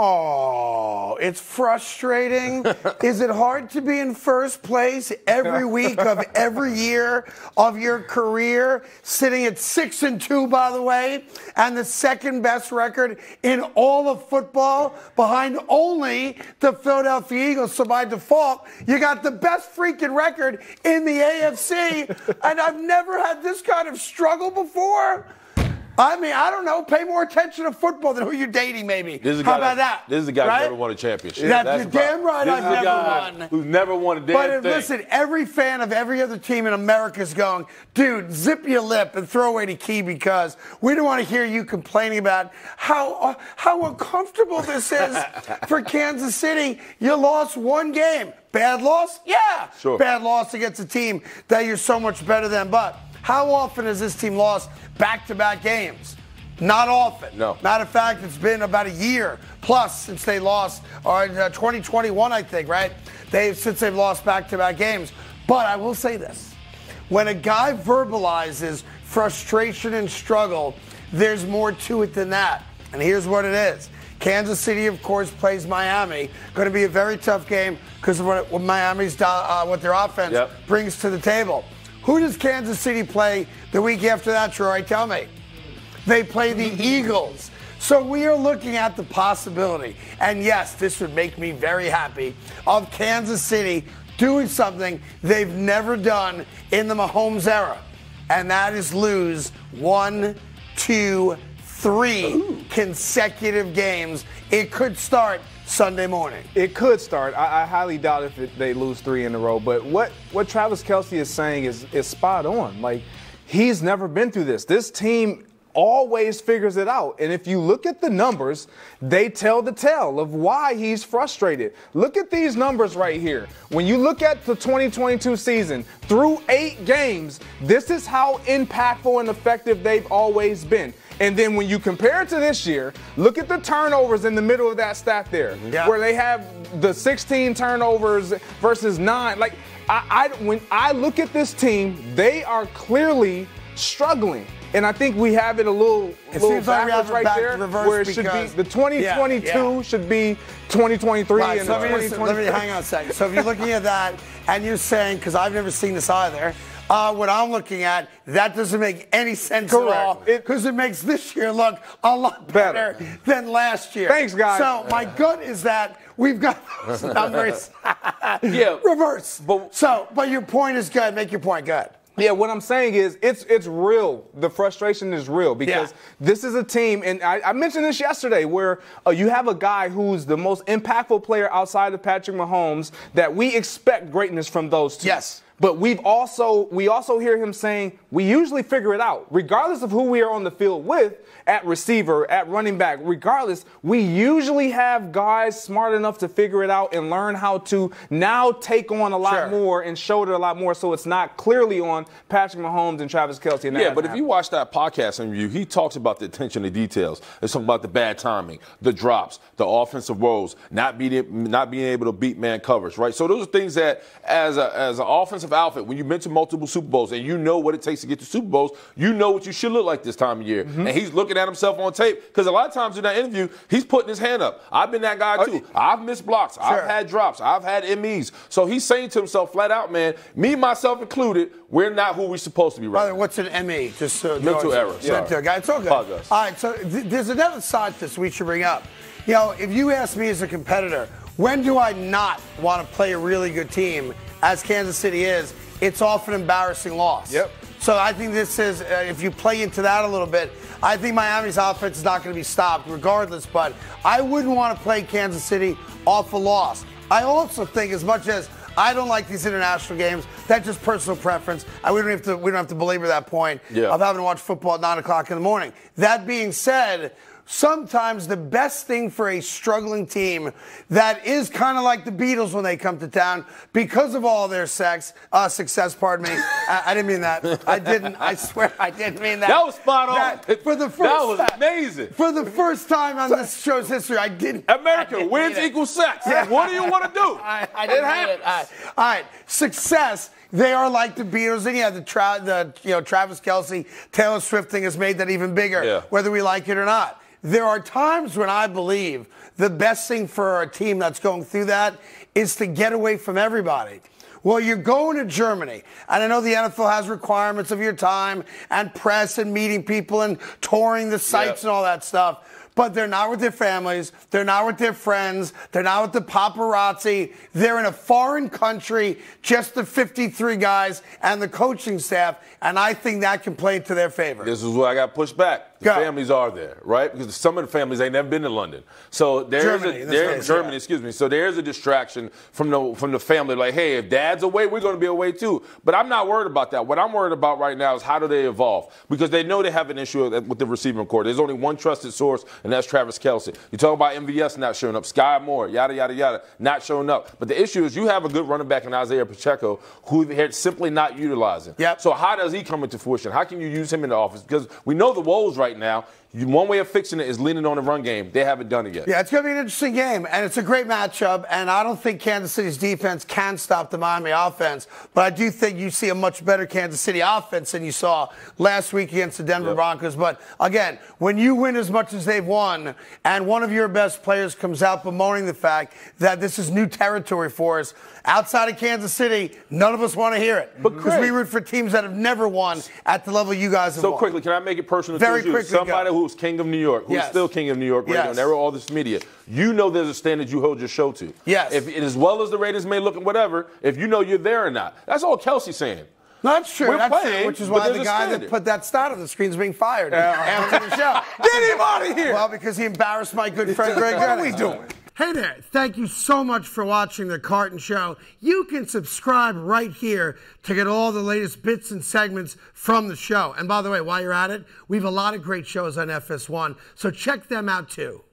Oh, it's frustrating. Is it hard to be in first place every week of every year of your career, sitting at 6-2, by the way, and the second best record in all of football behind only the Philadelphia Eagles? So by default, you got the best freaking record in the AFC, and I've never had this kind of struggle before. I mean, I don't know. Pay more attention to football than who you're dating, maybe. How about that? This is the guy who never won a championship. That's you're damn right I've never won. Who's never won a damn thing. But listen, every fan of every other team in America is going, dude, zip your lip and throw away the key, because we don't want to hear you complaining about how uncomfortable this is for Kansas City. You lost one game. Bad loss? Yeah. Sure. Bad loss against a team that you're so much better than. But how often has this team lost back-to-back games? Not often. No. Matter of fact, it's been about a year plus since they lost, or 2021, I think, right? Since they've lost back-to-back games. But I will say this. When a guy verbalizes frustration and struggle, there's more to it than that. And here's what it is. Kansas City, of course, plays Miami. Going to be a very tough game because of what Miami's, what their offense brings to the table. Who does Kansas City play the week after that, Troy? Tell me. They play the Eagles. So we are looking at the possibility, and yes, this would make me very happy, of Kansas City doing something they've never done in the Mahomes era, and that is lose 1, 2, 3 consecutive games. It could start Sunday morning. It could start. I highly doubt if they lose 3 in a row. But what Travis Kelce is saying is spot on. Like, he's never been through this. This team always figures it out. And if you look at the numbers, they tell the tale of why he's frustrated. Look at these numbers right here. When you look at the 2022 season, through 8 games, this is how impactful and effective they've always been. And then when you compare it to this year, look at the turnovers in the middle of that stat there, where they have the 16 turnovers versus 9. Like, when I look at this team, they are clearly struggling. And I think we have it a little backwards right there, where it should be the 2022 should be 2023 and so 2023. let me hang on a second. So if you're looking at that and you're saying, because I've never seen this either, what I'm looking at, that doesn't make any sense at all, because it makes this year look a lot better than last year. Thanks, guys. So my gut is that we've got those numbers reverse. But your point is good. Make your point good. Yeah, what I'm saying is it's real. The frustration is real because this is a team, and I mentioned this yesterday, where you have a guy who's the most impactful player outside of Patrick Mahomes, that we expect greatness from those two. Yes. But we also hear him saying we usually figure it out, regardless of who we are on the field with, at receiver, at running back, regardless, we usually have guys smart enough to figure it out and learn how to now take on a lot more and shoulder a lot more, so it's not clearly on Patrick Mahomes and Travis Kelce. And but if you watch that podcast interview, he talks about the attention to details. It's talking about the bad timing, the drops, the offensive woes, not being able to beat man coverage, right? So those are things that, as an offensive outfit, when you mention multiple Super Bowls and you know what it takes to get to Super Bowls, you know what you should look like this time of year. And he's looking at himself on tape, because a lot of times in that interview, he's putting his hand up. I've been that guy too. I've missed blocks. I've had drops. I've had MEs. So he's saying to himself flat out, man, me, myself included, we're not who we're supposed to be right now. What's an ME? Just so mental error. It's all good. All right, so there's another side to this we should bring up. You know, if you ask me as a competitor, when do I not want to play a really good team, as Kansas City is, it's often an embarrassing loss. So I think this is, if you play into that a little bit, I think Miami's offense is not going to be stopped regardless, but I wouldn't want to play Kansas City off a loss. I also think, as much as I don't like these international games, that's just personal preference. We don't have to belabor that point of having to watch football at 9 o'clock in the morning. That being said, sometimes the best thing for a struggling team that is kind of like the Beatles when they come to town, because of all their success, pardon me. I didn't mean that. I didn't. I swear I didn't mean that. That was spot on. That was amazing. For the first time on this show's history, I didn't. America, wins equals sex. What do you want to do? I didn't mean it. All right. Success. They are like the Beatles, and the Travis Kelce, Taylor Swift thing has made that even bigger, whether we like it or not. there are times when I believe the best thing for a team that's going through that is to get away from everybody. Well, you're going to Germany, and I know the NFL has requirements of your time and press and meeting people and touring the sites and all that stuff. But they're not with their families. They're not with their friends. They're not with the paparazzi. They're in a foreign country, just the 53 guys and the coaching staff, and I think that can play to their favor. This is where I got pushed back. The families are there, right? Because some of the families ain't never been to London. So there's Germany, excuse me. So there's a distraction from the family. Like, hey, if dad's away, we're going to be away too. But I'm not worried about that. What I'm worried about right now is how do they evolve? Because they know they have an issue with the receiving corps. There's only one trusted source, and that's Travis Kelce. You talk about MVS not showing up, Sky Moore, yada, yada, yada, not showing up. But the issue is you have a good running back in Isaiah Pacheco who they're simply not utilizing. Yep. So how does he come into fruition? How can you use him in the office? Because we know the woes right now. One way of fixing it is leaning on the run game. They haven't done it yet. Yeah, it's going to be an interesting game, and it's a great matchup, and I don't think Kansas City's defense can stop the Miami offense, but I do think you see a much better Kansas City offense than you saw last week against the Denver Broncos. But, again, when you win as much as they've won, and one of your best players comes out bemoaning the fact that this is new territory for us, outside of Kansas City, none of us want to hear it. Because we root for teams that have never won at the level you guys have won. So quickly, can I make it personal? Very quickly. Somebody who's king of New York, who's still king of New York right now, and they're all this media. You know there's a standard you hold your show to. Yes. If as well as the ratings may look and whatever, if you know you're there or not. That's all Kelce's saying. No, that's true. That's true, which is why the guy that put that stat on the screen is being fired after the show. Get him out of here. Well, because he embarrassed my good friend Greg Jennings. What are we doing? Hey there, thank you so much for watching The Carton Show. You can subscribe right here to get all the latest bits and segments from the show. And by the way, while you're at it, we have a lot of great shows on FS1, so check them out too.